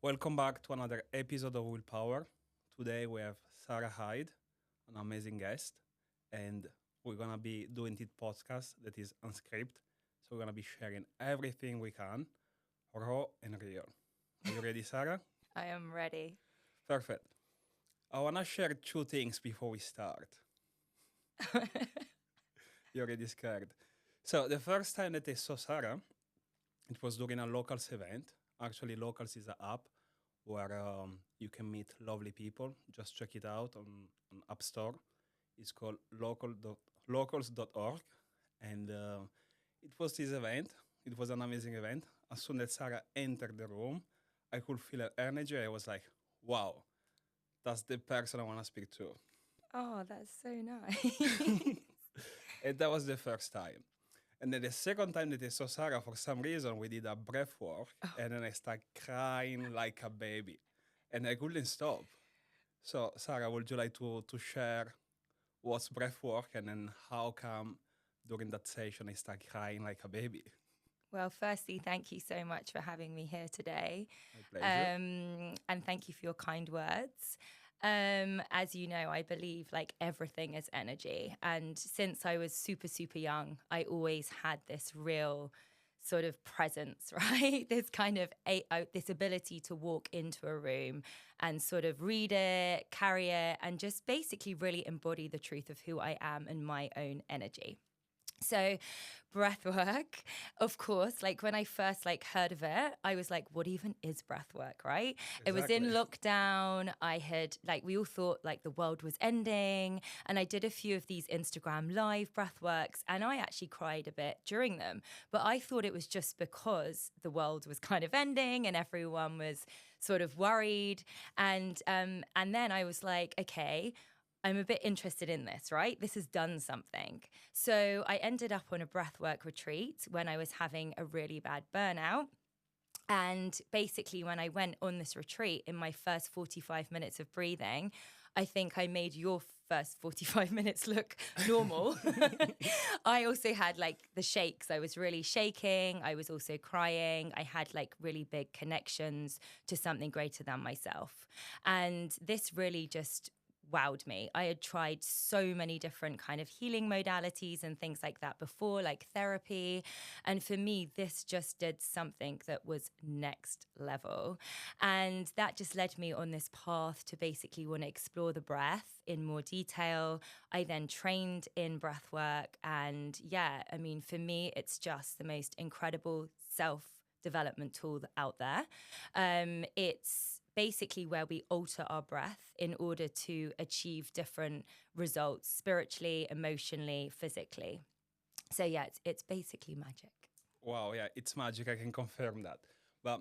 Welcome back to another episode of WillPower. Today we have Sarah Hyde, an amazing guest, and we're gonna be doing this podcast that is unscripted. So we're gonna be sharing everything we can, raw and real. Are you ready, Sarah? I am ready. Perfect. I wanna share two things before we start. You're already scared. So the first time that I saw Sarah, it was during a locals event. Actually, locals is an app where you can meet lovely people. Just check it out on App Store. It's called locals.org. And it was this event. It was an amazing event. As soon as Sarah entered the room, I could feel her energy. I was like, wow, that's the person I want to speak to. Oh, that's so nice. And that was the first time. And then the second time that I saw Sarah, for some reason, we did a breath work, and then I started crying like a baby, and I couldn't stop. So, Sarah, would you like to share what's breath work, and then how come during that session I started crying like a baby? Well, firstly, thank you so much for having me here today. My pleasure. And thank you for your kind words. As you know, I believe like everything is energy. And since I was super, super young, I always had this real sort of presence, right? This kind of this ability to walk into a room and sort of read it, carry it, and just basically really embody the truth of who I am and my own energy. So breath work, of course, like when I first heard of it, I was like, what even is breath work, right? It was in lockdown. I had we all thought like the world was ending. And I did a few of these Instagram live breath works and I actually cried a bit during them. But I thought it was just because the world was kind of ending and everyone was sort of worried. And then I was like, okay, I'm a bit interested in this, right? This has done something. So I ended up on a breathwork retreat when I was having a really bad burnout. And basically, when I went on this retreat, in my first 45 minutes of breathing, I think I made your first 45 minutes look normal. I also had the shakes. I was really shaking. I was also crying. I had really big connections to something greater than myself. And this really just wowed me. I had tried so many different kind of healing modalities and things like that before, like therapy. And for me, this just did something that was next level. And that just led me on this path to basically want to explore the breath in more detail. I then trained in breath work. And yeah, I mean, for me, it's just the most incredible self-development tool out there. It's basically where we alter our breath in order to achieve different results spiritually, emotionally, physically. So yeah, it's basically magic. Wow, yeah, it's magic. I can confirm that. But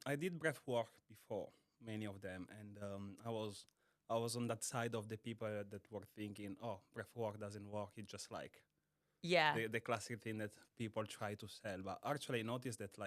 I did breath work before, many of them, and I was on that side of the people that were thinking, oh, breath work doesn't work. It's just like Yeah. the classic thing that people try to sell. But actually, I noticed that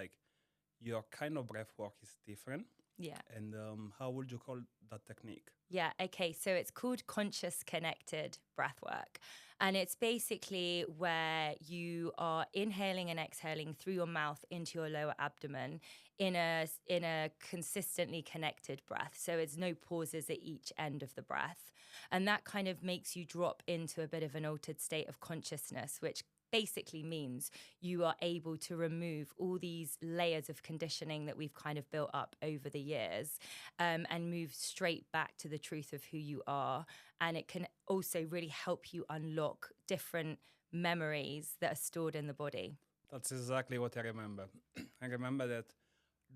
your kind of breath work is different. Yeah. And how would you call that technique? Yeah, okay. So it's called conscious connected breath work. And it's basically where you are inhaling and exhaling through your mouth into your lower abdomen in a consistently connected breath. So it's no pauses at each end of the breath. And that kind of makes you drop into a bit of an altered state of consciousness, which basically means you are able to remove all these layers of conditioning that we've kind of built up over the years and move straight back to the truth of who you are. And it can also really help you unlock different memories that are stored in the body. That's exactly what I remember. I remember that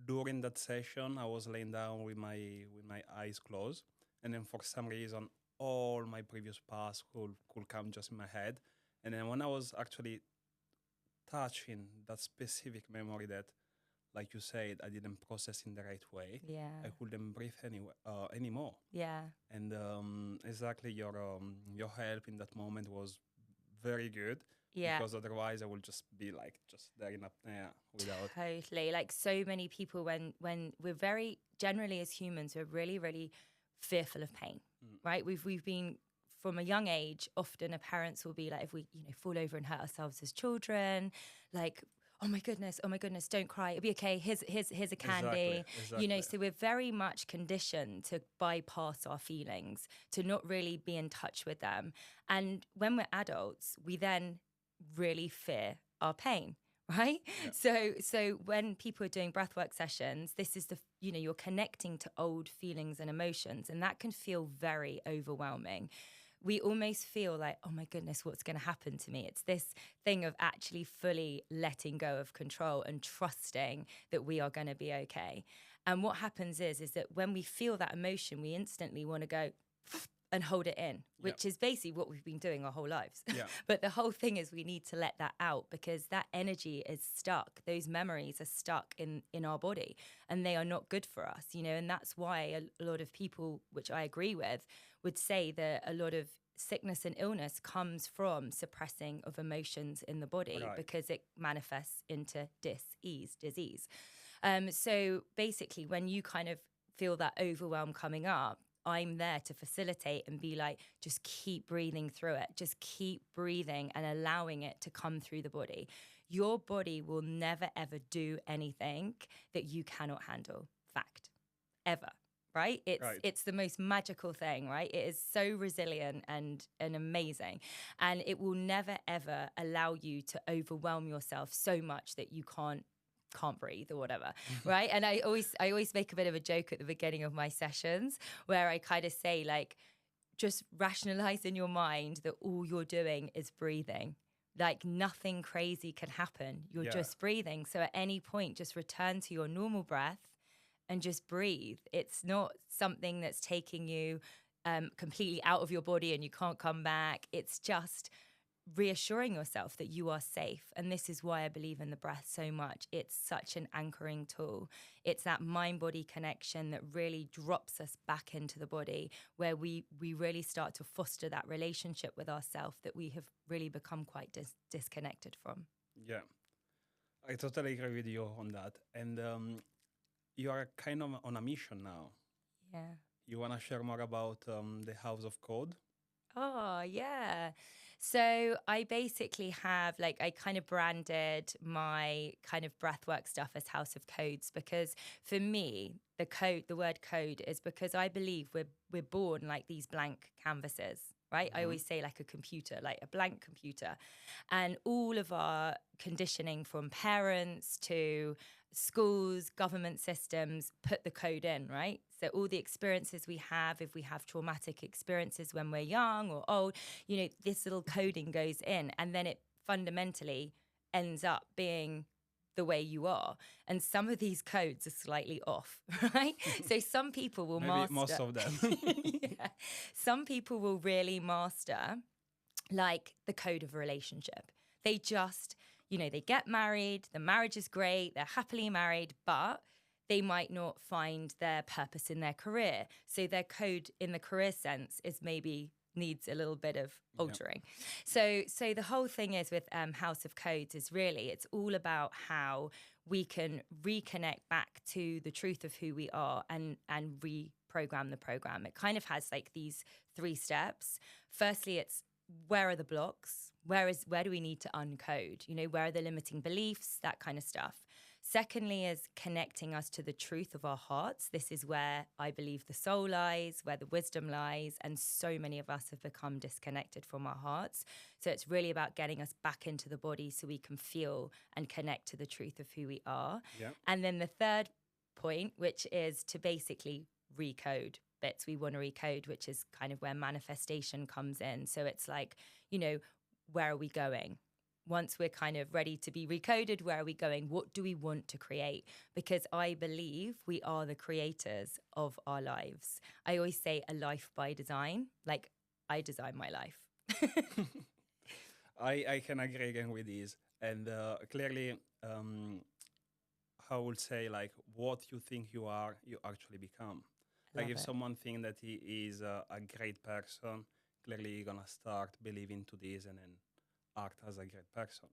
during that session, I was laying down with my eyes closed, and then for some reason, all my previous past could come just in my head. And then when I was actually touching that specific memory that, like you said, I didn't process in the right way, Yeah. I couldn't breathe anymore. Yeah. And exactly your help in that moment was very good. Yeah. Because otherwise I would just be just there in apnea without. Totally. Like so many people when we're very generally as humans, we're really, really fearful of pain. Right? We've been from a young age, often our parents will be like, if we, fall over and hurt ourselves as children, like, oh my goodness, don't cry, it'll be okay, here's a candy. Exactly. So we're very much conditioned to bypass our feelings, to not really be in touch with them. And when we're adults, we then really fear our pain. Right. Yeah. So when people are doing breathwork sessions, this is you're connecting to old feelings and emotions, and that can feel very overwhelming. We almost feel like, oh my goodness, what's going to happen to me? It's this thing of actually fully letting go of control and trusting that we are going to be okay. And what happens is that when we feel that emotion, we instantly want to go and hold it in, which is basically what we've been doing our whole lives. Yeah. But the whole thing is we need to let that out, because that energy is stuck. Those memories are stuck in our body, and they are not good for us, and that's why a lot of people, which I agree with, would say that a lot of sickness and illness comes from suppressing of emotions in the body, Right. because it manifests into disease. So basically, when you kind of feel that overwhelm coming up, I'm there to facilitate and be like, just keep breathing through it. Just keep breathing and allowing it to come through the body. Your body will never, ever do anything that you cannot handle. Fact. Ever. Right? It's the most magical thing, right? It is so resilient and amazing. And it will never, ever allow you to overwhelm yourself so much that you can't breathe or whatever, right? And I always make a bit of a joke at the beginning of my sessions where I kind of say, like, just rationalize in your mind that all you're doing is breathing. Like, nothing crazy can happen. You're just breathing. So at any point, just return to your normal breath and just breathe. It's not something that's taking you completely out of your body and you can't come back. It's just reassuring yourself that you are safe. And this is why I believe in the breath so much. It's such an anchoring tool. It's that mind-body connection that really drops us back into the body, where we really start to foster that relationship with ourselves that we have really become quite disconnected from. Yeah, I totally agree with you on that. And you are kind of on a mission now. Yeah. You want to share more about the House of Code? Oh, yeah. So I basically have, like, I kind of branded my kind of breathwork stuff as House of Codes, because for me, the word code is because I believe we're born like these blank canvases, right? I always say like a computer, like a blank computer. And all of our conditioning from parents to schools, government systems put the code in, right? So all the experiences we have, if we have traumatic experiences when we're young or old, this little coding goes in, and then it fundamentally ends up being the way you are. And some of these codes are slightly off, right? So some people will Maybe most of them. Yeah. Some people will really master, like, the code of a relationship. They just, they get married, the marriage is great, they're happily married, but they might not find their purpose in their career. So their code in the career sense is maybe needs a little bit of altering. Yep. So the whole thing is with House of Codes is really, it's all about how we can reconnect back to the truth of who we are and reprogram the program. It kind of has like these 3 steps. Firstly, it's where are the blocks? Where do we need to uncode? Where are the limiting beliefs? That kind of stuff. Secondly is connecting us to the truth of our hearts. This is where I believe the soul lies, where the wisdom lies, and so many of us have become disconnected from our hearts. So it's really about getting us back into the body so we can feel and connect to the truth of who we are. Yeah. And then the third point, which is to basically recode bits we want to recode, which is kind of where manifestation comes in. So it's like, where are we going? Once we're kind of ready to be recoded, where are we going? What do we want to create? Because I believe we are the creators of our lives. I always say a life by design, like I design my life. I can agree again with this. And clearly, I would say, like, what you think you are, you actually become. Like, if someone thinks that he is a great person, clearly you're going to start believing to this and then act as a great person.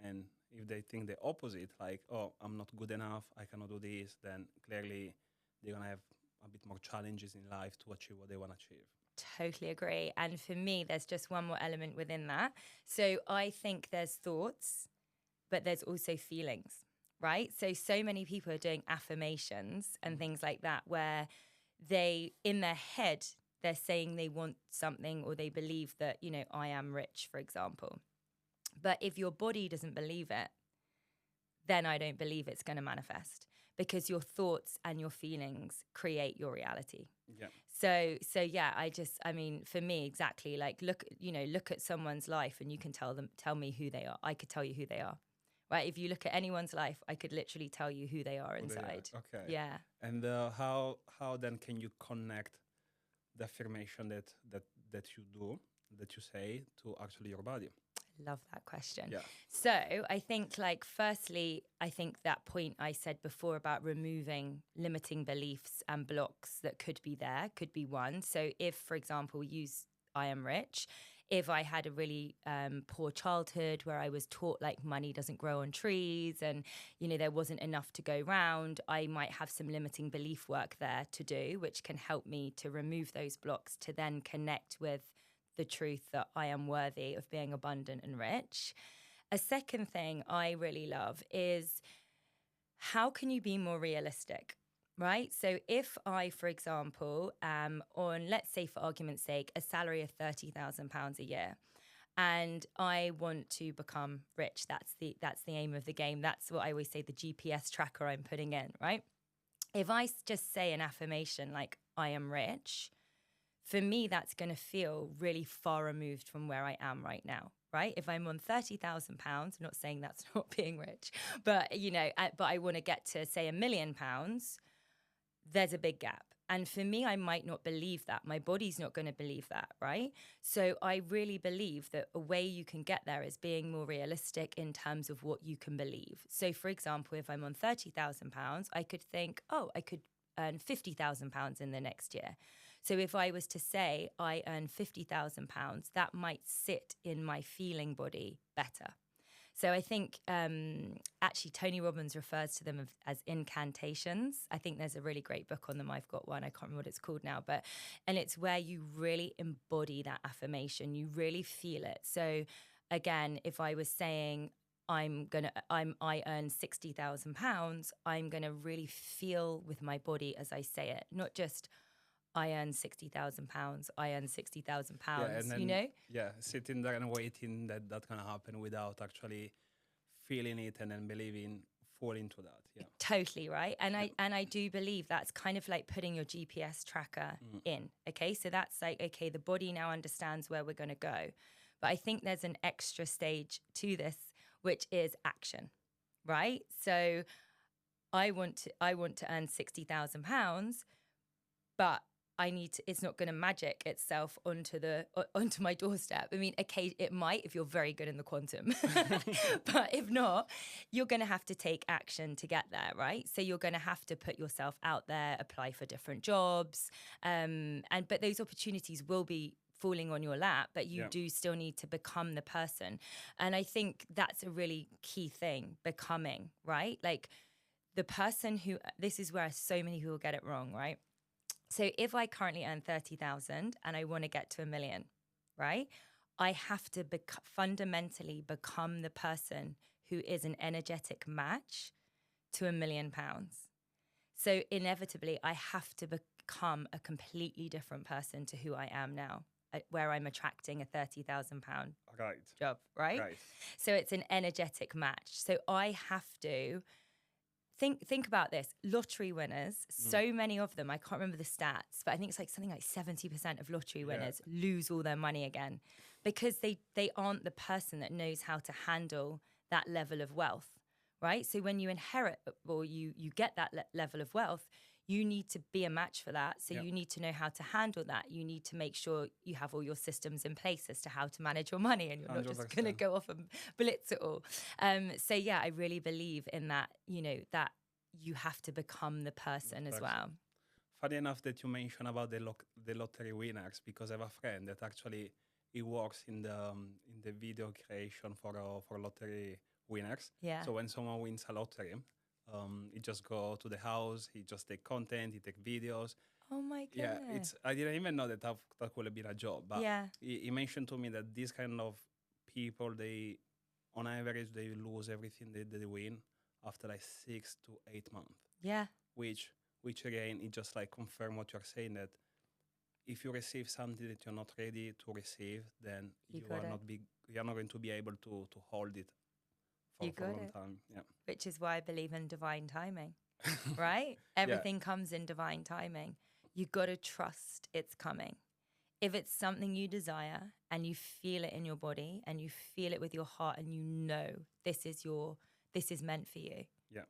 And if they think the opposite, like, oh, I'm not good enough, I cannot do this, then clearly they're going to have a bit more challenges in life to achieve what they want to achieve. Totally agree. And for me, there's just one more element within that. So I think there's thoughts, but there's also feelings, right? So many people are doing affirmations and things like that where they, in their head, they're saying they want something, or they believe that, you know, I am rich, for example. But if your body doesn't believe it, then I don't believe it's going to manifest, because your thoughts and your feelings create your reality. Yeah. So yeah, I mean, for me, exactly, like, look at someone's life and you can tell me who they are. I could tell you who they are, right? If you look at anyone's life, I could literally tell you who they are Who they are. inside. Okay. Yeah. And how then can you connect the affirmation that you do, that you say, to actually your body? Love that question. Yeah. So I think, like, firstly, I think that point I said before about removing limiting beliefs and blocks that could be there could be one. So if, for example, use I am rich, if I had a really poor childhood where I was taught like money doesn't grow on trees and, you know, there wasn't enough to go round, I might have some limiting belief work there to do, which can help me to remove those blocks to then connect with the truth that I am worthy of being abundant and rich. A second thing I really love is, how can you be more realistic, right? So if I, for example, am on, let's say for argument's sake, a salary of £30,000 a year, and I want to become rich, that's the aim of the game. That's what I always say, the GPS tracker I'm putting in, right? If I just say an affirmation like, I am rich, for me, that's going to feel really far removed from where I am right now, right? If I'm on £30,000, I'm not saying that's not being rich, but, you know, but I want to get to, say, £1 million, there's a big gap. And for me, I might not believe that. My body's not going to believe that, right? So I really believe that a way you can get there is being more realistic in terms of what you can believe. So, for example, if I'm on £30,000, I could think, oh, I could earn £50,000 in the next year. So if I was to say I earn £50,000, that might sit in my feeling body better. So I think actually Tony Robbins refers to them as incantations. I think there's a really great book on them. I've got one. I can't remember what it's called now, and it's where you really embody that affirmation. You really feel it. So again, if I was saying I earn £60,000, I'm gonna really feel with my body as I say it, not just I earn £60,000. I earn £60,000. Yeah, and then, you know? yeah, sitting there and waiting that gonna happen without actually feeling it and then believing, fall into that. Yeah, totally right. And I do believe that's kind of like putting your GPS tracker in. Okay, so that's like, okay, the body now understands where we're gonna go, but I think there's an extra stage to this, which is action, right? So I want to earn £60,000, but it's not going to magic itself onto my doorstep. I mean, okay, it might if you're very good in the quantum, but if not, you're going to have to take action to get there, right? So you're going to have to put yourself out there, apply for different jobs, but those opportunities will be falling on your lap, but you do still need to become the person. And I think that's a really key thing, becoming, right? Like the person who, this is where so many people get it wrong, right? So if I currently earn 30,000 and I want to get to 1 million, right? I have to fundamentally become the person who is an energetic match to £1 million. So inevitably, I have to become a completely different person to who I am now, where I'm attracting a £30,000 job, right? So it's an energetic match. So I have to think about this. Lottery winners, so many of them, I can't remember the stats, but I think it's like something like 70% of lottery winners lose all their money again because they aren't the person that knows how to handle that level of wealth, right? So when you inherit or you get that level of wealth, you need to be a match for that. So you need to know how to handle that. You need to make sure you have all your systems in place as to how to manage your money and you're 100%. Not just going to go off and blitz it all. So yeah, I really believe in that, you know, that you have to become the person as well. Funny enough that you mentioned about the lottery winners, because I have a friend that actually he works in the video creation for lottery winners. Yeah. So when someone wins a lottery, he just go to the house, he just take content, he take videos. Oh my goodness. Yeah, I didn't even know that could have been a job. But he mentioned to me that these kind of people, they on average, they lose everything they win after like 6 to 8 months. Yeah. Which again, it just like confirm what you're saying, that if you receive something that you're not ready to receive, then you are not going to be able to hold it for a long time. Yeah. Which is why I believe in divine timing, right? Everything comes in divine timing. You got to trust it's coming. If it's something you desire and you feel it in your body and you feel it with your heart and you know this is meant for you. Yeah.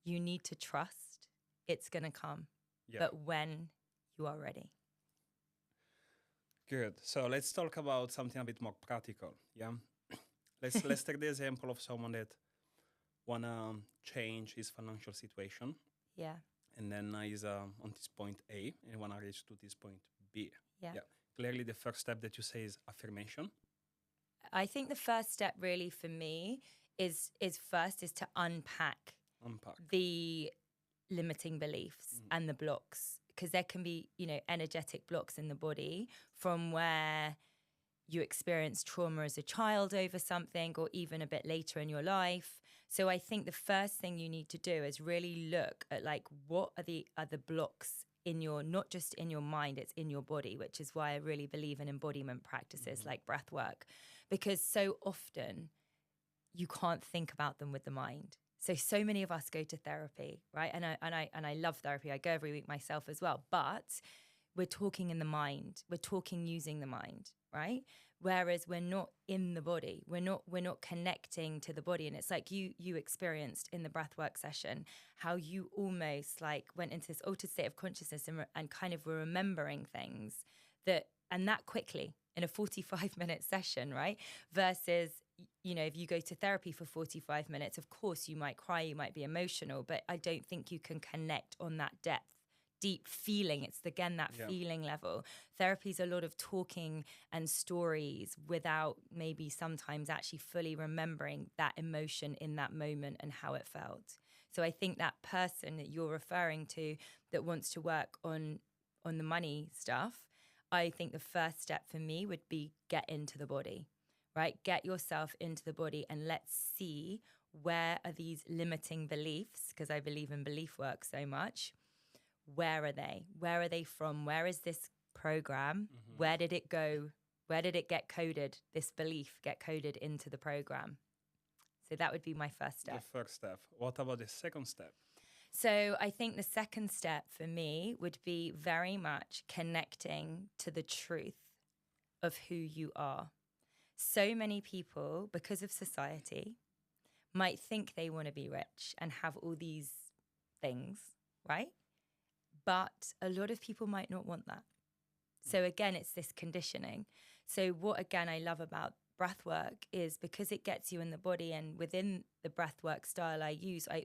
You need to trust it's going to come. Yeah. But when you are ready. Good. So let's talk about something a bit more practical. Yeah. Let's take the example of someone that wanna change his financial situation. Yeah. And then he's on this point A and wanna reach to this point B. Yeah. Clearly, the first step that you say is affirmation. I think the first step really for me is to unpack the limiting beliefs and the blocks, because there can be, energetic blocks in the body from where you experienced trauma as a child over something or even a bit later in your life. So I think the first thing you need to do is really look at like what are the other blocks in your, not just in your mind, it's in your body, which is why I really believe in embodiment practices like breath work, because so often you can't think about them with the mind. So many of us go to therapy, right? And I love therapy. I go every week myself as well. But we're talking in the mind. We're talking using the mind, right? Whereas we're not in the body. We're not connecting to the body. And it's like you experienced in the breathwork session, how you almost like went into this altered state of consciousness and kind of were remembering things that quickly in a 45-minute session, right? Versus, if you go to therapy for 45 minutes, of course you might cry, you might be emotional, but I don't think you can connect on that deep feeling. It's again that feeling level. Therapy is a lot of talking and stories without maybe sometimes actually fully remembering that emotion in that moment and how it felt. So I think that person that you're referring to that wants to work on the money stuff, I think the first step for me would be get into the body, right? Get yourself into the body and let's see where are these limiting beliefs, because I believe in belief work so much. Where are they? Where are they from? Where is this program? Mm-hmm. Where did it go? Where did it get coded? This belief get coded into the program. So that would be my first step. The first step. What about the second step? So I think the second step for me would be very much connecting to the truth of who you are. So many people, because of society, might think they want to be rich and have all these things, right? But a lot of people might not want that. So again, it's this conditioning. So what, again, I love about breathwork is because it gets you in the body, and within the breathwork style I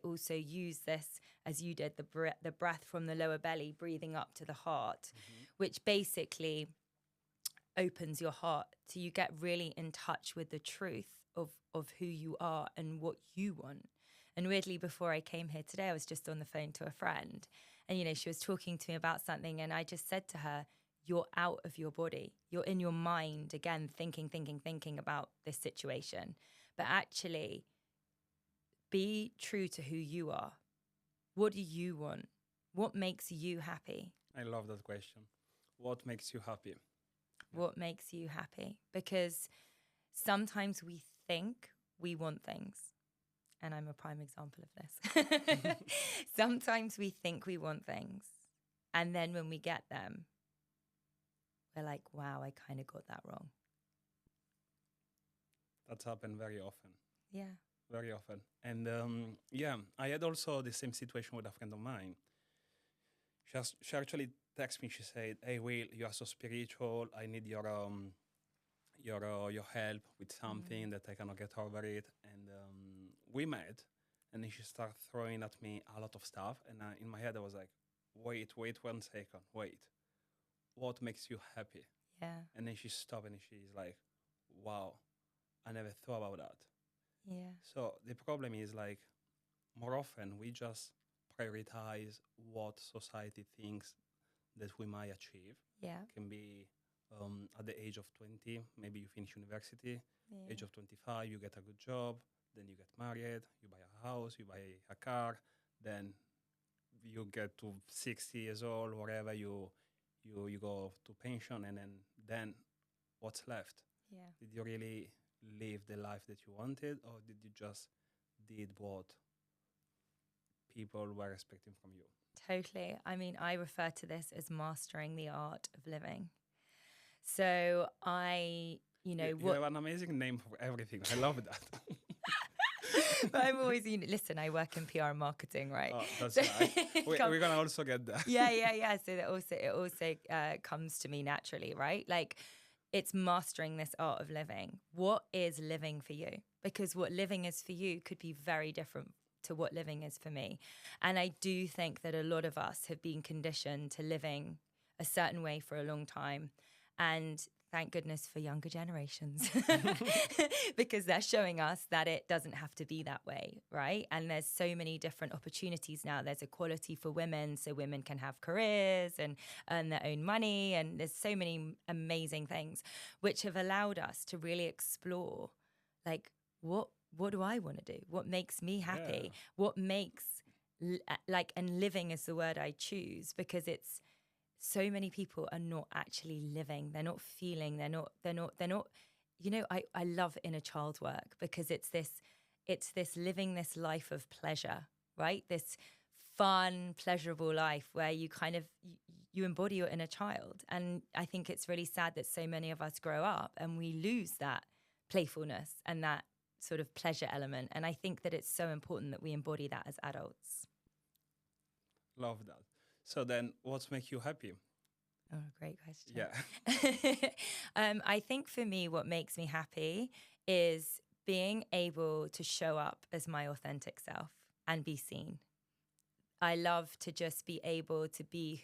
also use this, as you did, the breath from the lower belly, breathing up to the heart, which basically opens your heart. So you get really in touch with the truth of who you are and what you want. And weirdly, before I came here today, I was just on the phone to a friend, and, she was talking to me about something, and I just said to her, you're out of your body. You're in your mind, again, thinking about this situation. But actually, be true to who you are. What do you want? What makes you happy? I love that question. What makes you happy? What makes you happy? Because sometimes we think we want things. And I'm a prime example of this. Sometimes we think we want things. And then when we get them, we're like, wow, I kind of got that wrong. That's happened very often. Yeah. Very often. And I had also the same situation with a friend of mine. She actually texted me. She said, hey, Will, you are so spiritual. I need your help with something that I cannot get over it. And we met, and then she started throwing at me a lot of stuff. And in my head, I was like, wait 1 second, wait. What makes you happy? Yeah. And then she stopped and she's like, wow, I never thought about that. Yeah. So the problem is like more often we just prioritize what society thinks that we might achieve. Yeah. Can be at the age of 20, maybe you finish university, Yeah. age of 25, you get a good job, then you get married, you buy a house, you buy a car, then you get to 60 years old, whatever, you go to pension, and then what's left? Yeah. Did you really live the life that you wanted, or did you just did what people were expecting from you? Totally. I mean, I refer to this as mastering the art of living. So You have an amazing name for everything. I love that. but I'm always, listen, I work in PR and marketing, right? Oh, that's nice. We're going to also get that. Yeah. So it also comes to me naturally, right? Like, it's mastering this art of living. What is living for you? Because what living is for you could be very different to what living is for me. And I do think that a lot of us have been conditioned to living a certain way for a long time. And thank goodness for younger generations, because they're showing us that it doesn't have to be that way, right? And there's so many different opportunities now. There's equality for women, so women can have careers and earn their own money. And there's so many amazing things which have allowed us to really explore, like, what do I want to do? What makes me happy? Yeah. What makes, and living is the word I choose, because it's, so many people are not actually living. They're not feeling. They're not. I love inner child work, because it's this living this life of pleasure, right? This fun, pleasurable life where you kind of, you embody your inner child. And I think it's really sad that so many of us grow up and we lose that playfulness and that sort of pleasure element. And I think that it's so important that we embody that as adults. Love that. So then, what makes you happy? Oh, great question. Yeah. I think for me, what makes me happy is being able to show up as my authentic self and be seen. I love to just be able to be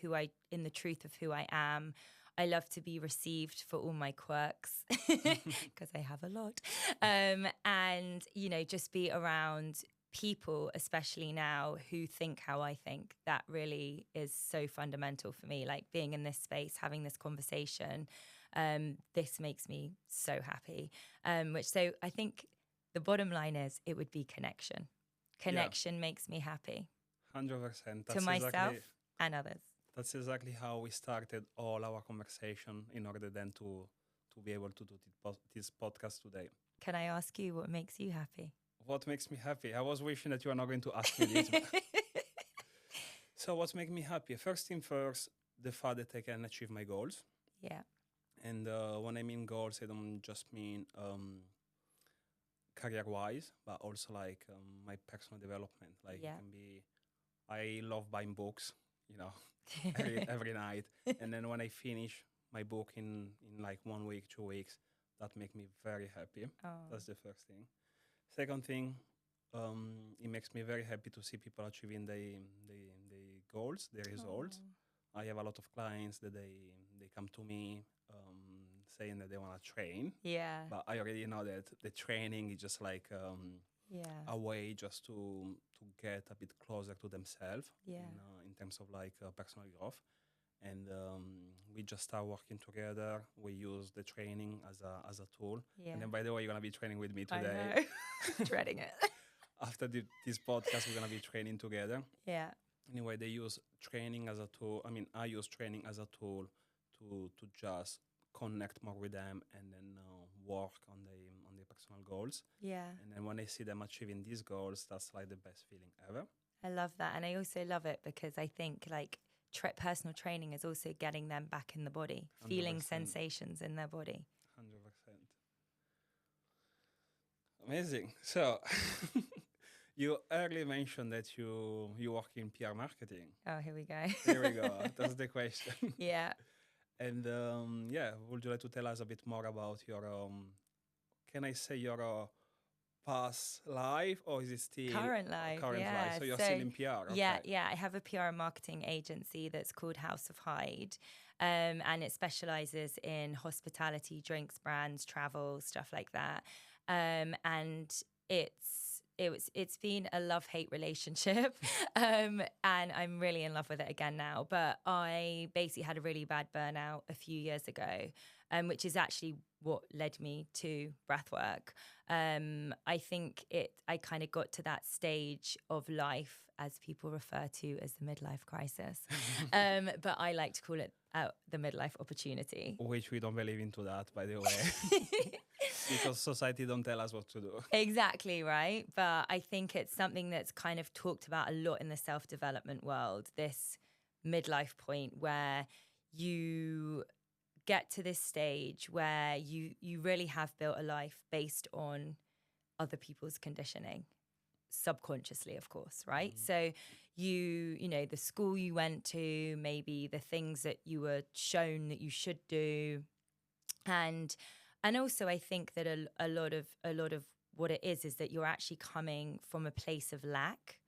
in the truth of who I am. I love to be received for all my quirks, because I have a lot. And, just be around people, especially now, who think how I think. That really is so fundamental for me. Like, being in this space, having this conversation, this makes me so happy. So I think the bottom line is, it would be connection. Connection makes me happy. 100%. To myself and others. That's exactly how we started all our conversation, in order then to be able to do this podcast today. Can I ask you what makes you happy? What makes me happy? I was wishing that you are not going to ask me this. So what makes me happy? First thing first, the fact that I can achieve my goals. Yeah. And when I mean goals, I don't just mean career-wise, but also like my personal development. Like, it can be, I love buying books, every night. And then when I finish my book in like 1 week, 2 weeks, that makes me very happy. Oh. That's the first thing. Second thing, it makes me very happy to see people achieving the goals, the results. I have a lot of clients that they come to me saying that they want to train. Yeah. But I already know that the training is just like a way just to get a bit closer to themselves in terms of like personal growth. And we just start working together. We use the training as a tool. Yeah. And then, by the way, you're going to be training with me today. I know. Dreading it. After this podcast, we're going to be training together. Yeah. Anyway, they use training as a tool. I mean, I use training as a tool to just connect more with them, and then work on the personal goals. Yeah. And then when I see them achieving these goals, that's like the best feeling ever. I love that. And I also love it because I think like personal training is also getting them back in the body, 100%. Feeling sensations in their body. 100%. Amazing. So you earlier mentioned that you work in PR marketing. Oh, here we go. Here we go. That's the question. Yeah. And would you like to tell us a bit more about your, can I say your past life, or is it still current life? Current life. So you're still in PR. Okay. Yeah. I have a PR and marketing agency that's called Houseofhyde, and it specializes in hospitality, drinks, brands, travel, stuff like that. And it's been a love-hate relationship, and I'm really in love with it again now. But I basically had a really bad burnout a few years ago, which is actually what led me to breathwork. I think I kind of got to that stage of life, as people refer to as the midlife crisis. But I like to call it the midlife opportunity. Which we don't believe into that, by the way, because society don't tell us what to do. Exactly, right? But I think it's something that's kind of talked about a lot in the self-development world, this midlife point where you get to this stage where you really have built a life based on other people's conditioning, subconsciously, of course, right? So you know, the school you went to, maybe the things that you were shown that you should do, and also I think that a lot of what it is that you're actually coming from a place of lack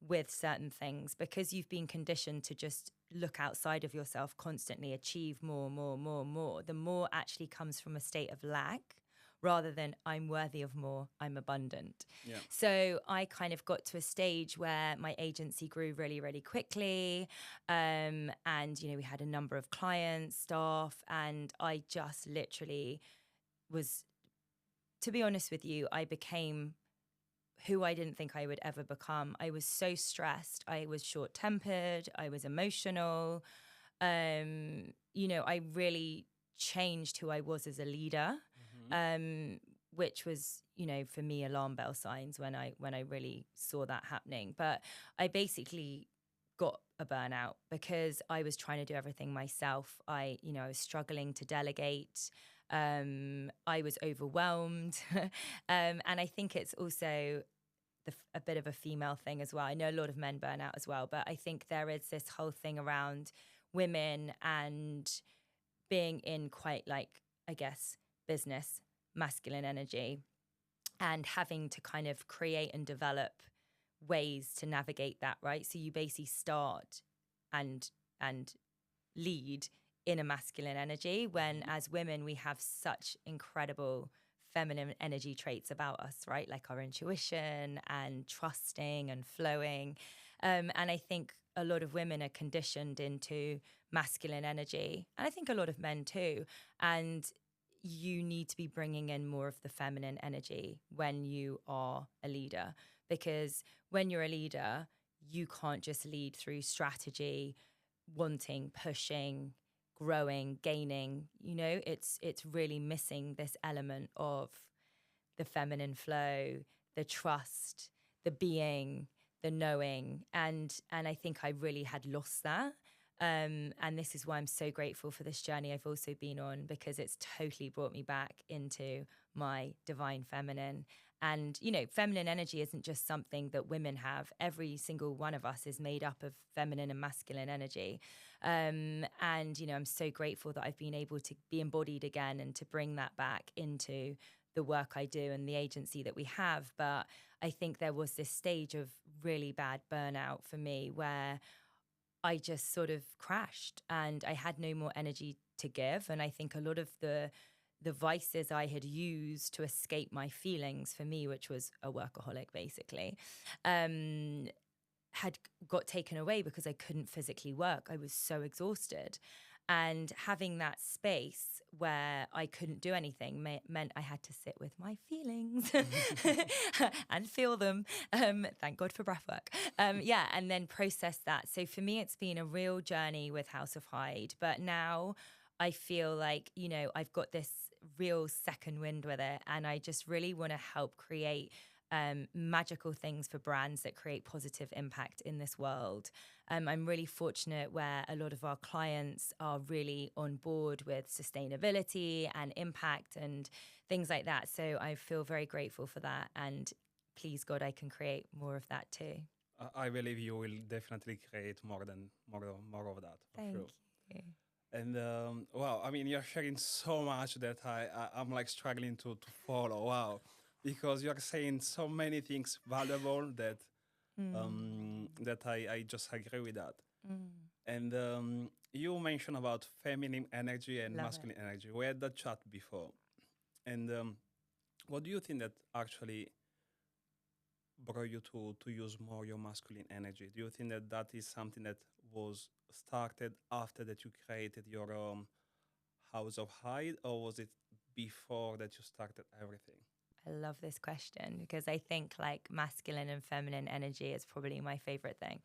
with certain things, because you've been conditioned to just look outside of yourself, constantly achieve more. The more actually comes from a state of lack rather than I'm worthy of more, I'm abundant. Yeah. So I kind of got to a stage where my agency grew really, really quickly. And, you know, we had a number of clients, staff, and I just literally was, to be honest with you, I became who I didn't think I would ever become. I was so stressed. I was short-tempered. I was emotional. You know, I really changed who I was as a leader, which was, you know, for me, alarm bell signs when I really saw that happening. But I basically got a burnout because I was trying to do everything myself. I was struggling to delegate. I was overwhelmed. And I think it's also a bit of a female thing as well. I know a lot of men burn out as well, but I think there is this whole thing around women and being in quite, like, I guess, business, masculine energy, and having to kind of create and develop ways to navigate that, right? So you basically start and lead in a masculine energy, when as women we have such incredible feminine energy traits about us, right? Like our intuition and trusting and flowing. And I think a lot of women are conditioned into masculine energy, and I think a lot of men too. And you need to be bringing in more of the feminine energy when you are a leader, because when you're a leader, you can't just lead through strategy, wanting, pushing, growing, gaining. You know, it's really missing this element of the feminine flow, the trust, the being, the knowing. And I think I really had lost that. And this is why I'm so grateful for this journey I've also been on, because it's totally brought me back into my divine feminine. And, you know, feminine energy isn't just something that women have. Every single one of us is made up of feminine and masculine energy. And, you know, I'm so grateful that I've been able to be embodied again and to bring that back into the work I do and the agency that we have. But I think there was this stage of really bad burnout for me where I just sort of crashed and I had no more energy to give. And I think a lot of the vices I had used to escape my feelings, for me, which was a workaholic basically, had got taken away because I couldn't physically work. I was so exhausted. And having that space where I couldn't do anything meant I had to sit with my feelings and feel them. Thank God for breathwork. Yeah, and then process that. So for me, it's been a real journey with House of Hyde. But now I feel like, you know, I've got this real second wind with it. And I just really want to help create magical things for brands that create positive impact in this world. I'm really fortunate where a lot of our clients are really on board with sustainability and impact and things like that. So I feel very grateful for that. And please God, I can create more of that too. I believe you will definitely create more of that, for Thank sure. you. And wow, I mean, you're sharing so much that I'm like struggling to follow. Wow, because you're saying so many things valuable that that I just agree with that. And you mentioned about feminine energy and Love masculine energy. We had that chat before. And what do you think that actually brought you to use more your masculine energy? Do you think that is something that was started after that you created your House of Hyde, or was it before that you started everything? I love this question because I think like masculine and feminine energy is probably my favorite thing.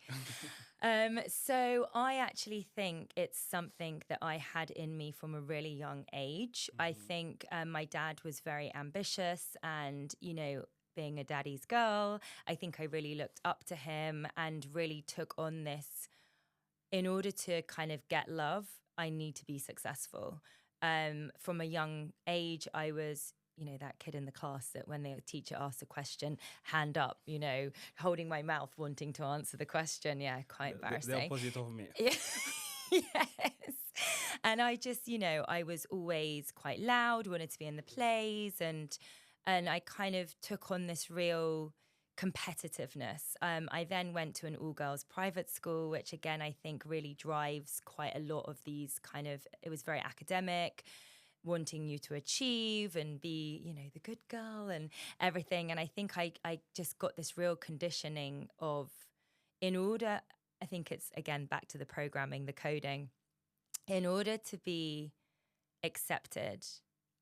So I actually think it's something that I had in me from a really young age. I think my dad was very ambitious and, you know, being a daddy's girl, I think I really looked up to him and really took on this. In order to kind of get love, I need to be successful. From a young age, I was, you know, that kid in the class that when the teacher asked a question, hand up, you know, holding my mouth, wanting to answer the question. Yeah, quite embarrassing. The opposite of me. Yeah. Yes. And I just, you know, I was always quite loud, wanted to be in the plays, and I kind of took on this real competitiveness. I then went to an all-girls private school, which again, I think really drives quite a lot of these kind of, it was very academic, wanting you to achieve and be, you know, the good girl and everything. And I think I just got this real conditioning of, in order, I think it's again back to the programming, the coding, in order to be accepted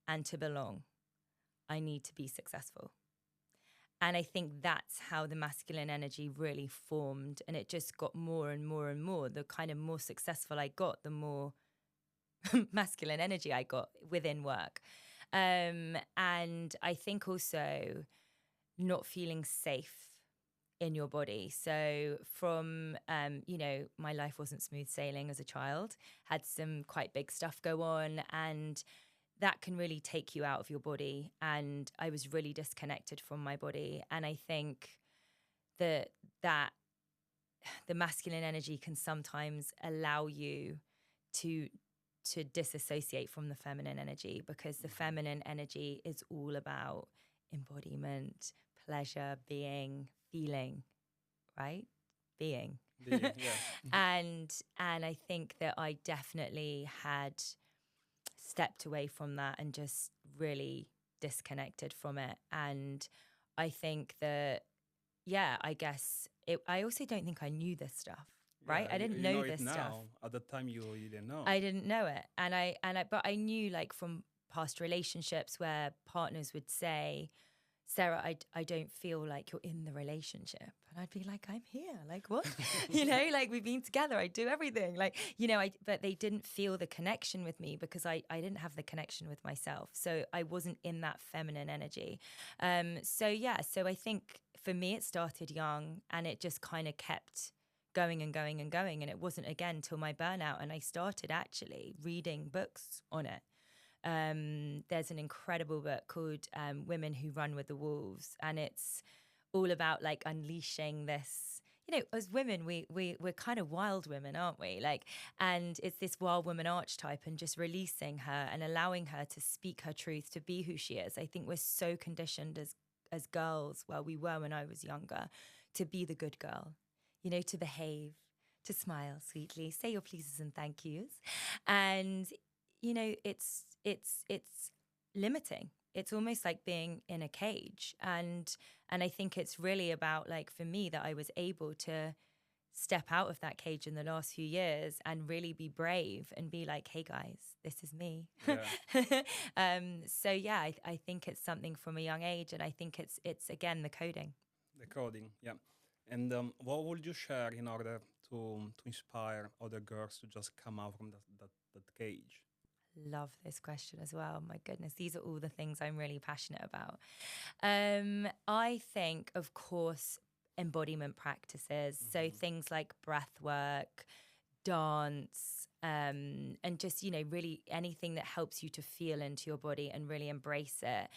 and to belong, I need to be successful. And I think that's how the masculine energy really formed. And it just got more and more and more. The kind of more successful I got, the more masculine energy I got within work. And I think also not feeling safe in your body. So from, you know, my life wasn't smooth sailing as a child, had some quite big stuff go on, and that can really take you out of your body. And I was really disconnected from my body. And I think that the masculine energy can sometimes allow you to disassociate from the feminine energy, because the feminine energy is all about embodiment, pleasure, being, feeling, right? Being. Yeah. And I think that I definitely had stepped away from that and just really disconnected from it. And I think that, yeah, I guess I also don't think I knew this stuff, right? Yeah, I didn't you know it this now. stuff. At the time, you didn't know. I didn't know it. But I knew, like, from past relationships where partners would say, Sarah, I don't feel like you're in the relationship. And I'd be like, I'm here. Like, what? You know, like, we've been together. I do everything. Like, you know, but they didn't feel the connection with me because I didn't have the connection with myself. So I wasn't in that feminine energy. So I think for me, it started young, and it just kind of kept going and going and going. And it wasn't again till my burnout. And I started actually reading books on it. There's an incredible book called Women Who Run with the Wolves, and it's all about like unleashing this, you know, as women, we're kind of wild women, aren't we? Like, and it's this wild woman archetype, and just releasing her and allowing her to speak her truth, to be who she is. I think we're so conditioned as girls, well, we were when I was younger, to be the good girl, you know, to behave, to smile sweetly, say your pleases and thank yous. And you know, it's limiting. It's almost like being in a cage. And I think it's really about, like, for me, that I was able to step out of that cage in the last few years and really be brave and be like, hey guys, this is me. Yeah. So yeah, I think it's something from a young age, and I think it's again the coding. The coding, yeah. And what would you share in order to inspire other girls to just come out from that cage? Love this question as well. My goodness, these are all the things I'm really passionate about. I think, of course, embodiment practices. So things like breath work, dance, and just, you know, really anything that helps you to feel into your body and really embrace it.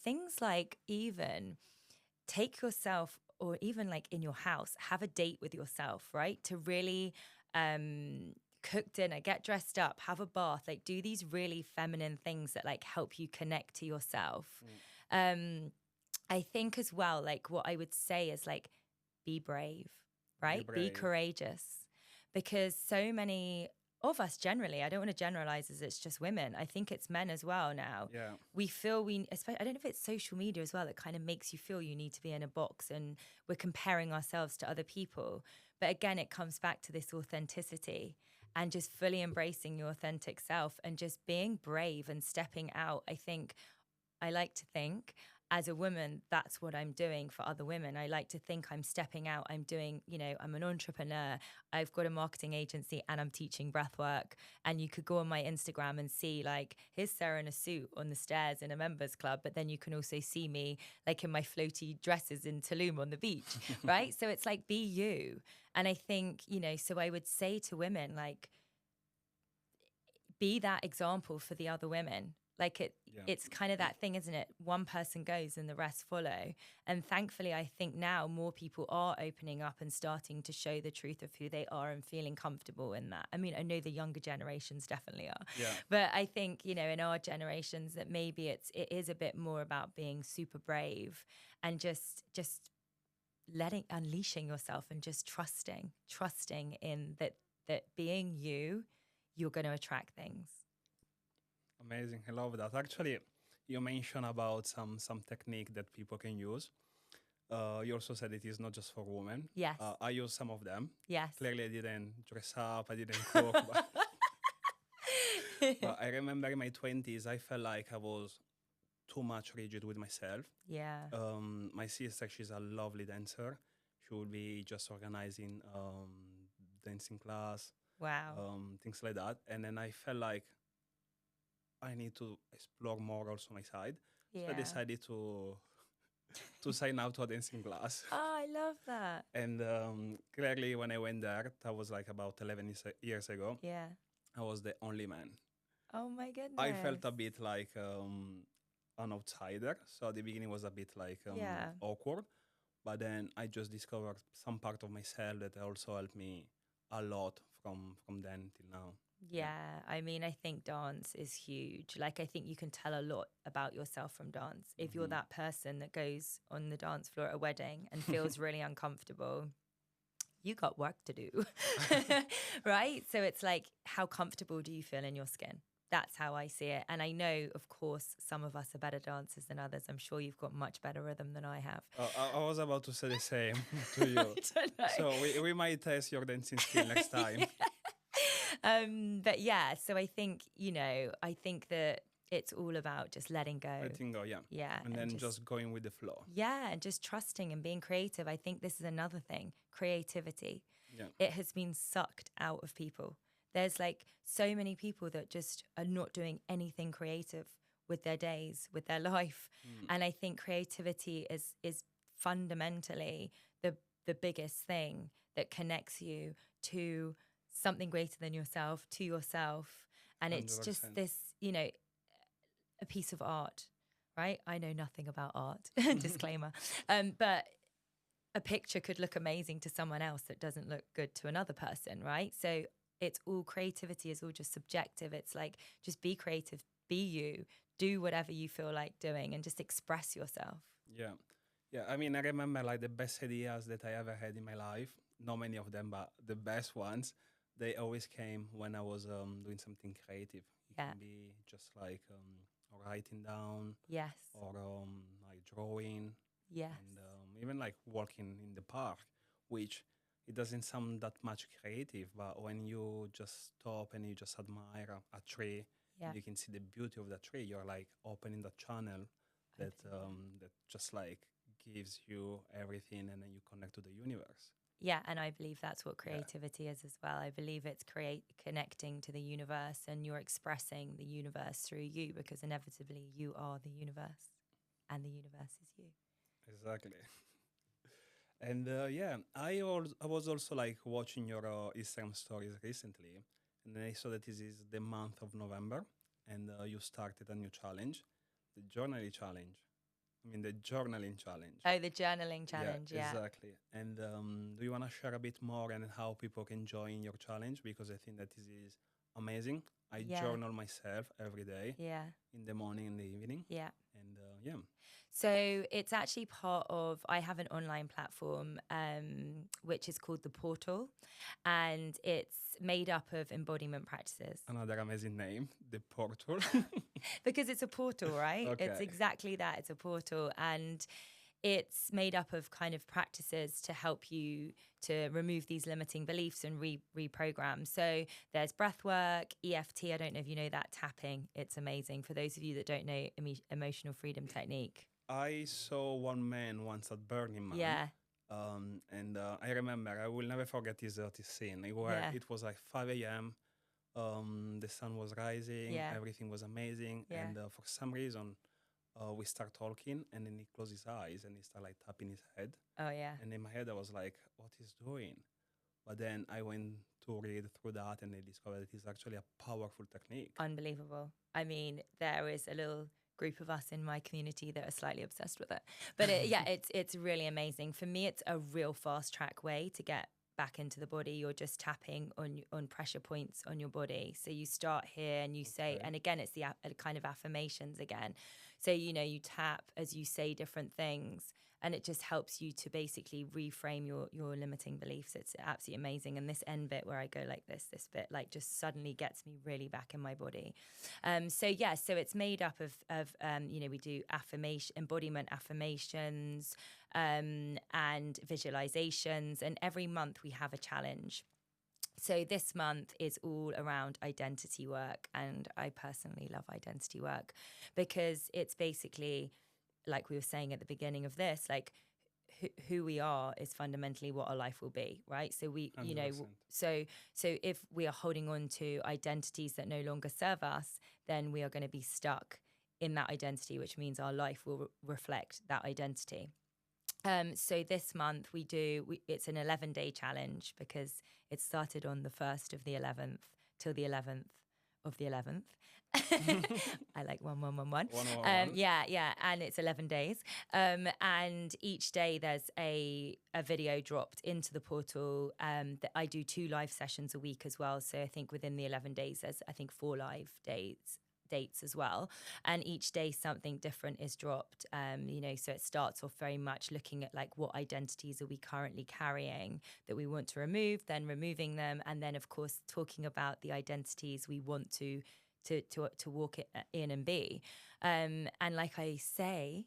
Things like even take yourself, or even like in your house, have a date with yourself, right? To really cook dinner, get dressed up, have a bath, like do these really feminine things that like help you connect to yourself. I think as well, like what I would say is like, be brave, right? Be courageous, because so many of us generally, I don't want to generalize as it's just women. I think it's men as well now. Yeah. We feel especially, I don't know if it's social media as well, that kind of makes you feel you need to be in a box, and we're comparing ourselves to other people. But again, it comes back to this authenticity. and just fully embracing your authentic self and just being brave and stepping out. I like to think as a woman, that's what I'm doing for other women. I like to think I'm stepping out. I'm doing, I'm an entrepreneur. I've got a marketing agency and I'm teaching breathwork. And you could go on my Instagram and see like, here's Sarah in a suit on the stairs in a members club. But then you can also see me like in my floaty dresses in Tulum on the beach, right? So it's like, be you. And I think, so I would say to women, like, be that example for the other women. Like it's kind of that thing, isn't it? One person goes and the rest follow. And thankfully, I think now more people are opening up and starting to show the truth of who they are and feeling comfortable in that. I mean, I know the younger generations definitely are. Yeah. But I think, in our generations that maybe it is a bit more about being super brave and just unleashing yourself and just trusting in that being you're going to attract things. Amazing. I love that. Actually, you mentioned about some technique that people can use. You also said it is not just for women. Yes. I use some of them. Yes. Clearly, I didn't dress up. I didn't cook. But I remember in my 20s, I felt like I was too much rigid with myself. Yeah. My sister, she's a lovely dancer. She would be just organizing dancing class. Wow. Things like that. And then I felt like I need to explore more also my side. Yeah. So I decided to sign up to a dancing class. Oh, I love that. And clearly when I went there, that was like about 11 years ago. Yeah. I was the only man. Oh my goodness. I felt a bit like an outsider. So at the beginning was a bit like awkward. But then I just discovered some part of myself that also helped me a lot from then till now. Yeah, I mean, I think dance is huge. Like, I think you can tell a lot about yourself from dance. If you're that person that goes on the dance floor at a wedding and feels really uncomfortable, you got work to do, right? So it's like, how comfortable do you feel in your skin? That's how I see it. And I know, of course, some of us are better dancers than others. I'm sure you've got much better rhythm than I have. I was about to say the same to you. I don't know. So we might test your dancing skill next time. But yeah, so I think, I think that it's all about just letting go. Letting go, yeah. Yeah. And then just going with the flow. Yeah, and just trusting and being creative. I think this is another thing, creativity. Yeah. It has been sucked out of people. There's like so many people that just are not doing anything creative with their days, with their life. And I think creativity is fundamentally the biggest thing that connects you to something greater than yourself, to yourself. And 100%. It's just this, a piece of art, right? I know nothing about art, disclaimer. But a picture could look amazing to someone else that doesn't look good to another person, right? So it's all, creativity is all just subjective. It's like, just be creative, be you, do whatever you feel like doing and just express yourself. Yeah. Yeah, I mean, I remember like the best ideas that I ever had in my life, not many of them, but the best ones, they always came when I was doing something creative. It can be just like writing down. Yes. Or like drawing. Yes. And even like walking in the park, which it doesn't sound that much creative, but when you just stop and you just admire a tree, you can see the beauty of that tree. You're like opening the channel that just like gives you everything, and then you connect to the universe. Yeah, and I believe that's what creativity is as well. I believe it's connecting to the universe, and you're expressing the universe through you, because inevitably you are the universe and the universe is you. Exactly. And I was also like watching your Instagram stories recently, and then I saw that this is the month of November, and you started a new challenge, the journaling challenge. The journaling challenge. Oh, the journaling challenge, yeah. Exactly. And do you want to share a bit more and how people can join your challenge? Because I think that this is amazing. I journal myself every day. Yeah. In the morning and the evening. Yeah. And So it's actually part of, I have an online platform which is called The Portal, and it's made up of embodiment practices. Another amazing name, The Portal. Because it's a portal, right? Okay. It's exactly that. It's a portal. And it's made up of kind of practices to help you to remove these limiting beliefs and reprogram. So there's breath work, EFT. I don't know if you know that, tapping. It's amazing. For those of you that don't know emotional freedom technique. I saw one man once at Burning Man. Yeah. And I remember, I will never forget this scene. It was like 5 a.m. The sun was rising, everything was amazing. And for some reason, we start talking, and then he closed his eyes and he started like tapping his head. Oh, yeah. And in my head, I was like, what he's doing? But then I went to read through that, and I discovered it is actually a powerful technique. Unbelievable. I mean, there is a little group of us in my community that are slightly obsessed with it. But it's really amazing. For me, it's a real fast track way to get back into the body. You're just tapping on pressure points on your body. So you start here and you say, and again, it's the kind of affirmations again. So, you tap as you say different things, and it just helps you to basically reframe your limiting beliefs. It's absolutely amazing. And this end bit where I go like this bit like just suddenly gets me really back in my body. So it's made up of we do embodiment affirmations, and visualizations. And every month we have a challenge. So this month is all around identity work. And I personally love identity work because it's basically, like we were saying at the beginning of this, like who we are is fundamentally what our life will be, right? So we, 100%. so if we are holding on to identities that no longer serve us, then we are going to be stuck in that identity, which means our life will reflect that identity. So this month it's an 11-day challenge because it started on the 1st of the 11th till the 11th of the 11th. I like 1111. Yeah, and it's 11 days. And each day there's a video dropped into the portal. That I do 2 live sessions a week as well. So I think within the 11 days there's 4 live dates as well, and each day something different is dropped. So it starts off very much looking at like what identities are we currently carrying that we want to remove, then removing them, and then of course talking about the identities we want to walk in and be. And like I say,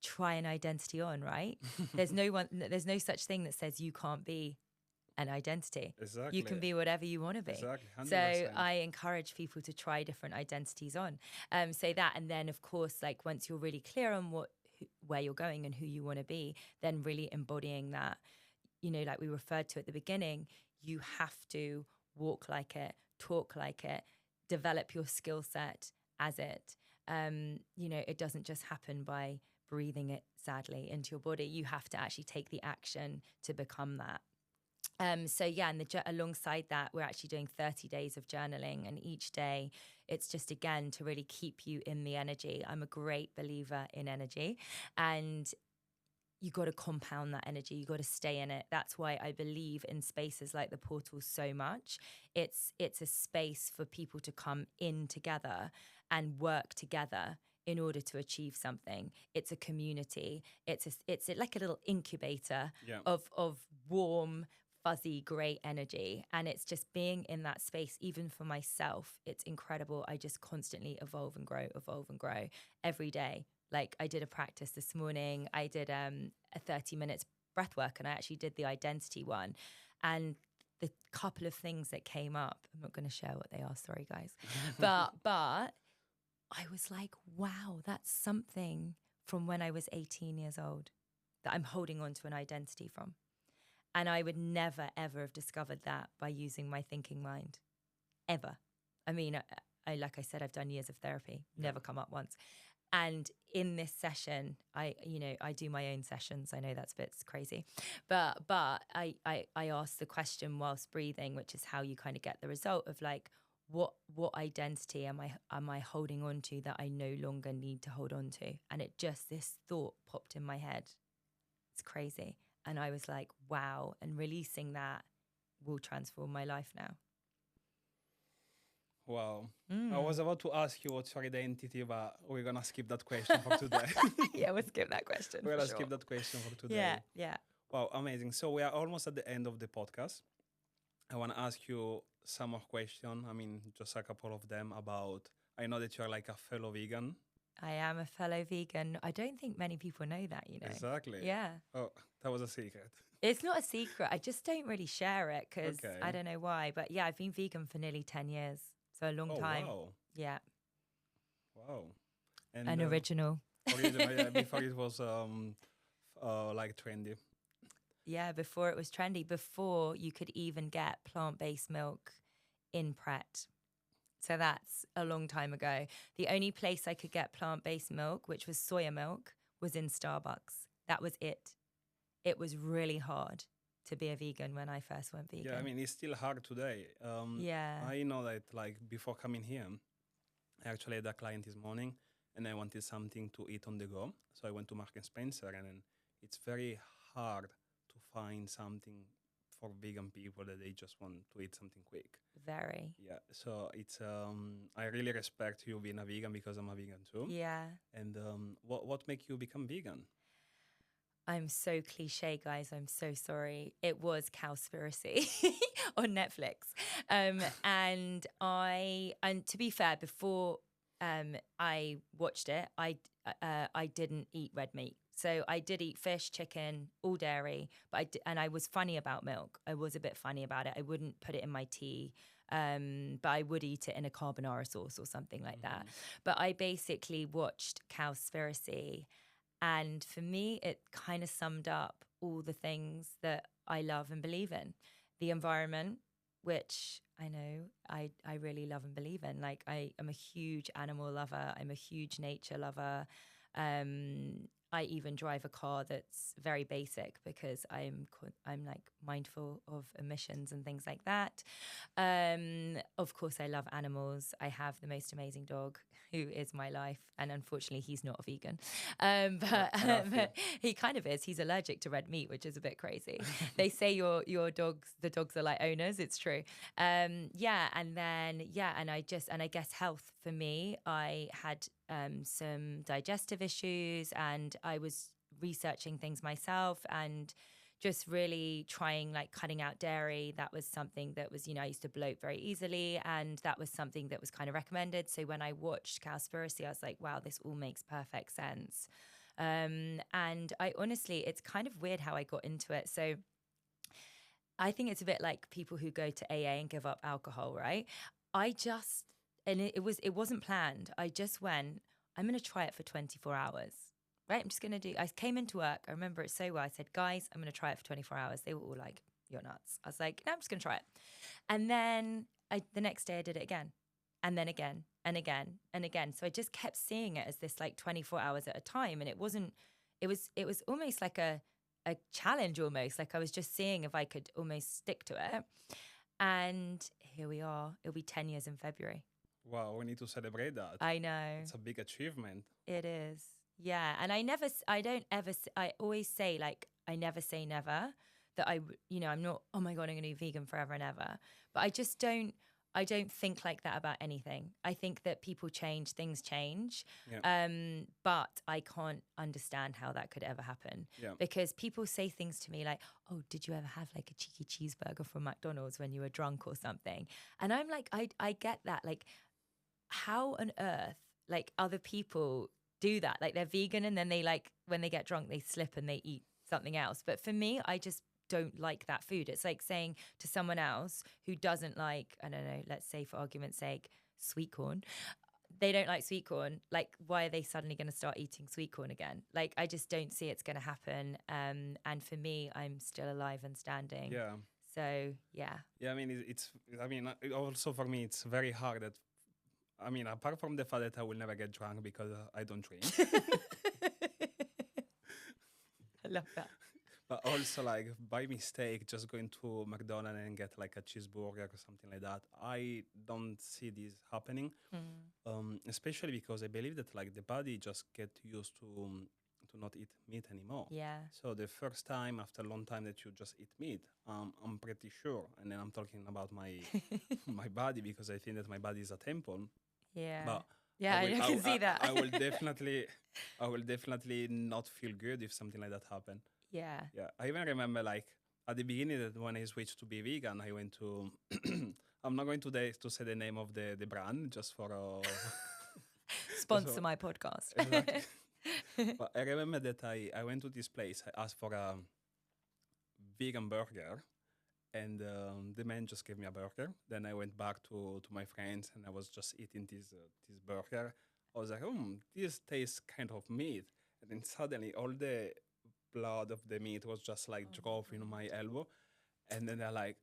try an identity on, right? There's no such thing that says you can't be an identity. Exactly. You can be whatever you want to be. Exactly. 100%. So I encourage people to try different identities on. Say that, and then of course, like once you're really clear on where you're going and who you want to be, then really embodying that. Like we referred to at the beginning, you have to walk like it, talk like it, develop your skill set as it. It doesn't just happen by breathing it sadly into your body. You have to actually take the action to become that. And alongside that, we're actually doing 30 days of journaling, and each day it's just, again, to really keep you in the energy. I'm a great believer in energy, and you got to compound that energy. You got to stay in it. That's why I believe in spaces like the portal so much. It's a space for people to come in together and work together in order to achieve something. It's a community. It's like a little incubator of warm, fuzzy, great energy. And it's just being in that space, even for myself, it's incredible. I just constantly evolve and grow every day. Like I did a practice this morning. I did a 30 minutes breath work, and I actually did the identity one. And the couple of things that came up, I'm not going to share what they are, sorry guys. But I was like, wow, that's something from when I was 18 years old that I'm holding on to an identity from. And I would never, ever have discovered that by using my thinking mind, ever. I mean, I like I said, I've done years of therapy, never come up once. And in this session, I do my own sessions. I know that's a bit crazy, but I asked the question whilst breathing, which is how you kind of get the result of like, what identity am I holding on to that I no longer need to hold on to? And this thought popped in my head. It's crazy. And I was like, wow. And releasing that will transform my life now. Wow. I was about to ask you what's your identity, but we're going to skip that question for today. Yeah, we'll skip that question. We're going to skip that question for today. Yeah. Wow, amazing. So we are almost at the end of the podcast. I want to ask you some more questions. I mean, just a couple of them about, I know that you're like a fellow vegan. I am a fellow vegan. I don't think many people know that, you know. Exactly. Yeah. Oh, that was a secret. It's not a secret. I just don't really share it because Okay. I don't know why. But yeah, I've been vegan for nearly 10 years. So a long Oh, time. wow. Yeah. Wow. And An original. original, yeah, before it was like trendy. Yeah, before it was trendy, before you could even get plant-based milk in Pret. So that's a long time ago. The only place I could get plant-based milk, which was soya milk, was in Starbucks. That was it. It was really hard to be a vegan when I first went vegan. Yeah, I mean, it's still hard today. Yeah. I know that, like, before coming here, I actually had a client this morning, and I wanted something to eat on the go. So I went to Mark and Spencer, and then it's very hard to find something for vegan people that they just want to eat something quick. Very. Yeah, so it's I really respect you being a vegan because I'm a vegan too. Yeah. And what make you become vegan? I'm so cliche, guys. I'm so sorry. It was Cowspiracy on Netflix. And to be fair, before I watched it, I didn't eat red meat. So I did eat fish, chicken, all dairy, but I was funny about milk. I was a bit funny about it. I wouldn't put it in my tea, but I would eat it in a carbonara sauce or something like that. But I basically watched Cowspiracy, and for me, it kind of summed up all the things that I love and believe in. The environment, which I know I really love and believe in. Like, I am a huge animal lover. I'm a huge nature lover. I even drive a car that's very basic because I'm like mindful of emissions and things like that. Of course, I love animals. I have the most amazing dog who is my life, and unfortunately, he's not a vegan. But he kind of is. He's allergic to red meat, which is a bit crazy. They say the dogs are like owners. It's true. And I guess health for me. I had some digestive issues, and I was researching things myself and just really trying, like, cutting out dairy. That was something that was, I used to bloat very easily, and that was something that was kind of recommended. So when I watched Cowspiracy, I was like, wow, this all makes perfect sense. And I honestly, it's kind of weird how I got into it. So I think it's a bit like people who go to AA and give up alcohol, right? It wasn't planned. I just went, I'm going to try it for 24 hours, right? I came into work. I remember it so well. I said, guys, I'm going to try it for 24 hours. They were all like, you're nuts. I was like, no, I'm just going to try it. And then the next day I did it again, and then again and again and again. So I just kept seeing it as this, like, 24 hours at a time. And it was almost like a challenge almost. Like, I was just seeing if I could almost stick to it. And here we are. It'll be 10 years in February. Wow, we need to celebrate that. I know. It's a big achievement. It is. Yeah. And I always say, like, I never say never, that I'm not, oh my God, I'm going to be vegan forever and ever. But I don't think like that about anything. I think that people change, things change. Yeah. But I can't understand how that could ever happen. Yeah. Because people say things to me like, oh, did you ever have, like, a cheeky cheeseburger from McDonald's when you were drunk or something? And I'm like, I get that. Like, how on earth, like, other people do that? Like, they're vegan and then they, like, when they get drunk, they slip and they eat something else. But for me, I just don't like that food. It's like saying to someone else who doesn't like, I don't know, let's say for argument's sake, sweet corn. They don't like sweet corn. Like, why are they suddenly going to start eating sweet corn again? Like, I just don't see it's going to happen. And for me, I'm still alive and standing. Yeah. So, yeah. Yeah, I mean, also for me, it's very hard that, I mean, apart from the fact that I will never get drunk because I don't drink. I love that. But also, like, by mistake, just going to McDonald's and get, like, a cheeseburger or something like that. I don't see this happening, especially because I believe that, like, the body just get used to not eat meat anymore. Yeah. So the first time after a long time that you just eat meat, I'm pretty sure, and then I'm talking about my my body because I think that my body is a temple. Yeah. But yeah, I can see that. I will definitely not feel good if something like that happened. Yeah. Yeah. I even remember, like, at the beginning that when I switched to be vegan, I went to, I'm not going to say the name of the brand just for... Sponsor my podcast. Exactly. But I remember that I went to this place. I asked for a vegan burger, and the man just gave me a burger. Then I went back to my friends, and I was just eating this burger. I was like, this tastes kind of meat. And then suddenly all the blood of the meat was just like dropping on my elbow. And then they're like,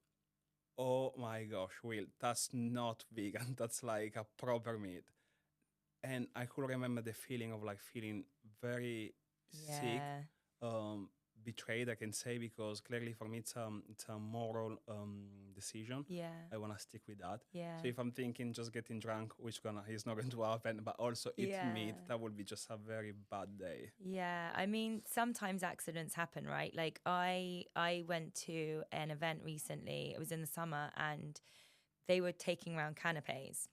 oh my gosh, Will, that's not vegan. That's like a proper meat. And I could remember the feeling of like feeling very sick, Yeah. betrayed, I can say, because clearly for me it's a moral decision. Yeah. I want to stick with that. Yeah. So if I'm thinking just getting drunk, which is not going to happen, but also eat Yeah. meat, that would be just a very bad day. Yeah, I mean, sometimes accidents happen, right? Like I went to an event recently. It was in the summer, and they were taking around canapes.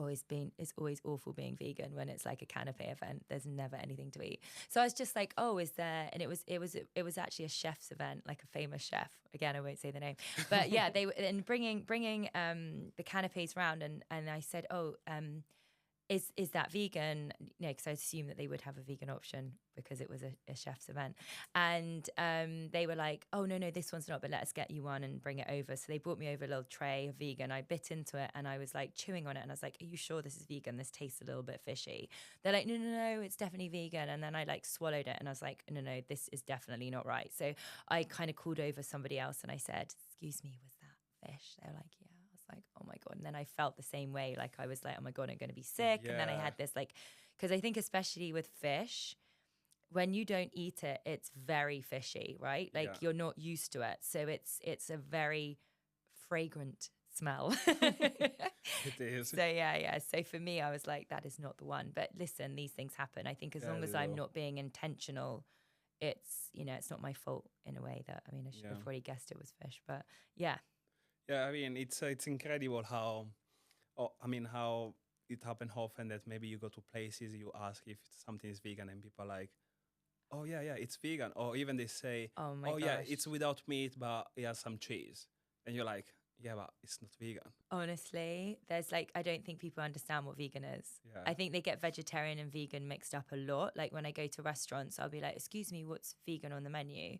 It's always awful being vegan when it's like a canapé event. There's never anything to eat. So I was just like, oh, is there? And it was actually a chef's event, like a famous chef. Again, I won't say the name, but yeah, they were and bringing the canapés around, and I said, oh, is that vegan? Because I assumed that they would have a vegan option because it was a chef's event. And they were like, oh, no, this one's not, but let us get you one and bring it over. So they brought me over a little tray of vegan. I bit into it and I was like chewing on it. And I was like, are you sure this is vegan? This tastes a little bit fishy. They're like, no, it's definitely vegan. And then I like swallowed it and I was like, no, this is definitely not right. So I kind of called over somebody else and I said, excuse me, was that fish? They were like, yeah. Like, oh my God. And then I felt the same way. Like I was like, oh my God, I'm going to be sick. Yeah. And then I had this like, because I think especially with fish, when you don't eat it, it's very fishy, right? Like you're not used to it. So it's a very fragrant smell. It is. So yeah. So for me, I was like, that is not the one. But listen, these things happen. I think as long as I'm not being intentional, it's, it's not my fault in a way that, I mean, I should have already guessed it was fish, but yeah. Yeah, I mean, it's incredible how it happens often that maybe you go to places, you ask if something is vegan, and people are like, oh yeah, it's vegan. Or even they say, oh my gosh, yeah, it's without meat, but it has some cheese. And you're like, yeah, but it's not vegan. Honestly, there's like, I don't think people understand what vegan is. Yeah. I think they get vegetarian and vegan mixed up a lot. Like when I go to restaurants, I'll be like, excuse me, what's vegan on the menu?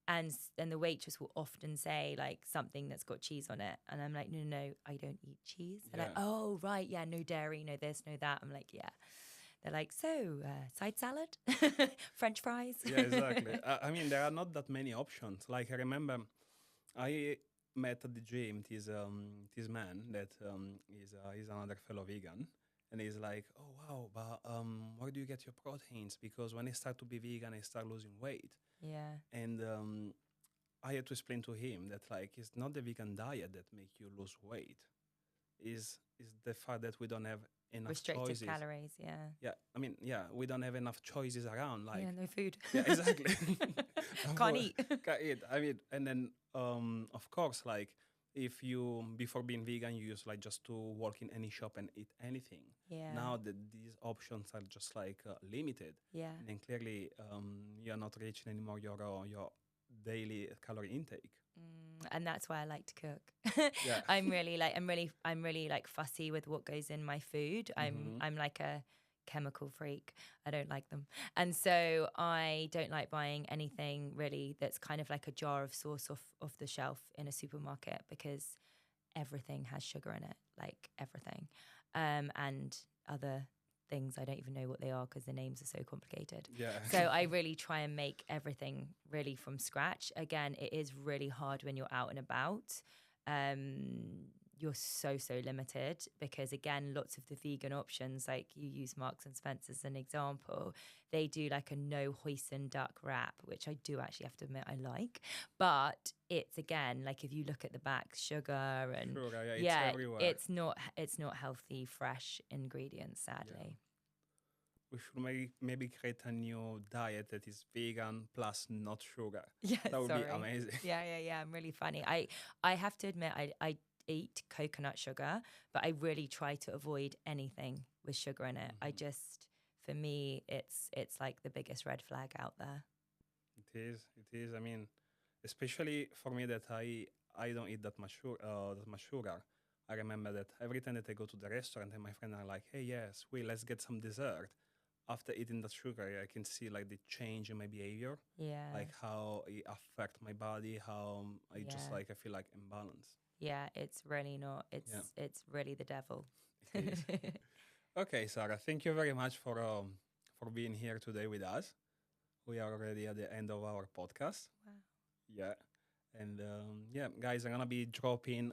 And then the waitress will often say like something that's got cheese on it. And I'm like, no, I don't eat cheese. They're like, oh, right. Yeah, no dairy, no this, no that. I'm like, yeah. They're like, so side salad, French fries. Yeah, exactly. I mean, there are not that many options. Like I remember I met at the gym this man that is another fellow vegan. And he's like, oh, wow, but where do you get your proteins? Because when I start to be vegan, I start losing weight. Yeah. And I had to explain to him that like it's not the vegan diet that make you lose weight. Is the fact that we don't have enough restricted choices. Calories, yeah. Yeah, I mean, we don't have enough choices around. Like, no food. Yeah, exactly. Can't eat. Can't eat. I mean, and then of course, like if you before being vegan, you used like just to walk in any shop and eat anything. Yeah. Now that these options are just like limited. Yeah. And then clearly you're not reaching anymore your daily calorie intake. And that's why I like to cook. Yeah. I'm really like fussy with what goes in my food. I'm like a chemical freak. I don't like them. And so I don't like buying anything really that's kind of like a jar of sauce off the shelf in a supermarket, because everything has sugar in it, like everything. And other things I don't even know what they are because the names are so complicated. Yeah. So I really try and make everything really from scratch. Again, it is really hard when you're out and about. You're so limited because, again, lots of the vegan options, like you use Marks and Spencer as an example, they do like a no hoisin duck wrap, which I do actually have to admit I like. But it's, again, like if you look at the back, sugar and it's everywhere. it's not healthy, fresh ingredients, sadly. Yeah. We should maybe create a new diet that is vegan plus not sugar. Yeah, that would be amazing. Yeah. I'm really funny. I have to admit, I eat coconut sugar, but I really try to avoid anything with sugar in it. Mm-hmm. For me, it's like the biggest red flag out there. It is. I mean, especially for me that I don't eat that much sugar. I remember that every time that I go to the restaurant and my friends are like, hey, yes, wait, let's get some dessert. After eating the sugar, I can see like the change in my behavior, Yeah. like how it affect my body, how I just Yeah. like, I feel like imbalanced. Yeah, it's really not. Yeah, It's really the devil. it is. Okay, Sarah, thank you very much for being here today with us. We are already at the end of our podcast. Wow. Yeah. And yeah, guys, I'm gonna be dropping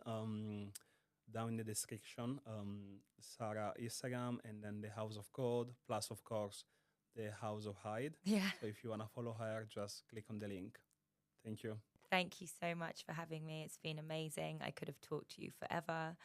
down in the description Sarah Instagram and then the House of Code, plus of course the House of Hyde. Yeah. So if you wanna follow her, just click on the link. Thank you. Thank you so much for having me. It's been amazing. I could have talked to you forever.